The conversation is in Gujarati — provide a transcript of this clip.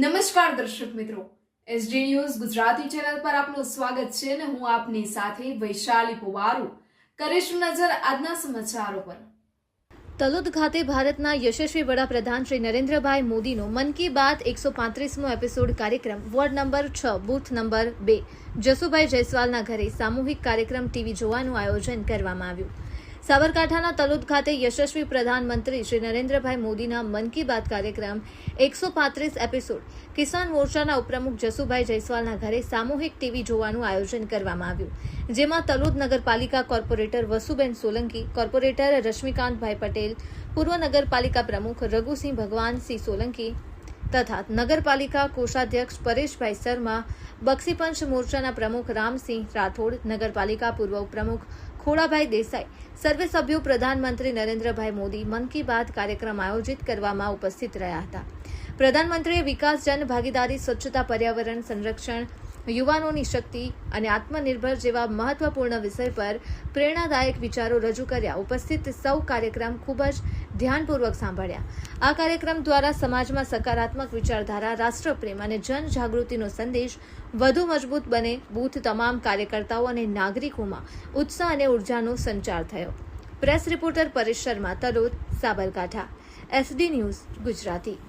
નમસ્કાર દર્શક મિત્રો, એસડી ન્યૂઝ ગુજરાતી ચેનલ પર આપનું સ્વાગત છે અને હું આપની સાથે વૈશાલી પુવારુ કરીશું નજર આજના સમાચારો પર। તલોદ ખાતે ભારતના યશસ્વી વડાપ્રધાન શ્રી નરેન્દ્રભાઈ મોદીનો મન કી બાત 135મો એપિસોડ કાર્યક્રમ ward number 6 booth number 2 Jasubhai જયસ્વાલના ઘરે સામૂહિક કાર્યક્રમ ટીવી જોવાનું આયોજન કરવામાં આવ્યું। સાબરકાંઠાના તલોદ ખાતે યશસ્વી પ્રધાનમંત્રી શ્રી નરેન્દ્રભાઈ મોદીના મન કી બાત કાર્યક્રમ 135 એપિસોડ કિસાન મોરચાના ઉપપ્રમુખ જસુભાઈ જયસ્વાલના ઘરે સામૂહિક ટીવી જોવાનું આયોજન કરવામાં આવ્યું, જેમાં તલોદ નગરપાલિકા કોર્પોરેટર વસુબેન સોલંકી, કોર્પોરેટર રશ્મિકાંતભાઈ પટેલ, પૂર્વ નગરપાલિકા પ્રમુખ રઘુસિંહ ભગવાનસિંહ સોલંકી તથા નગરપાલિકા કોષાધ્યક્ષ પરેશભાઈ શર્મા, બક્ષીપંચ મોરચાના પ્રમુખ રામસિંહ રાઠોડ, નગરપાલિકા પૂર્વ ઉપપ્રમુખ ખોડાભાઈ દેસાઈ સર્વે સભ્યો પ્રધાનમંત્રી નરેન્દ્રભાઈ મોદી મન કી બાત કાર્યક્રમ આયોજિત કરવામાં ઉપસ્થિત રહ્યા હતા। પ્રધાનમંત્રીએ વિકાસ, જન ભાગીદારી, સ્વચ્છતા, પર્યાવરણ સંરક્ષણ, યુવાનોની શક્તિ અને આત્મનિર્ભર જેવા મહત્વપૂર્ણ વિષય પર પ્રેરણાદાયક વિચારો રજૂ કર્યા। ઉપસ્થિત સૌ કાર્યક્રમ ખૂબ જ ધ્યાનપૂર્વક સાંભળ્યા। આ કાર્યક્રમ દ્વારા સમાજમાં સકારાત્મક વિચારધારા, રાષ્ટ્રપ્રેમ અને જનજાગૃતિનો સંદેશ વધુ મજબૂત બને। બૂથ તમામ કાર્યકર્તાઓ અને નાગરિકોમાં ઉત્સાહ અને ઉર્જાનો સંચાર થયો। Press reporter Paresh Sharma, Talod, Sabarkantha, SD news Gujarati.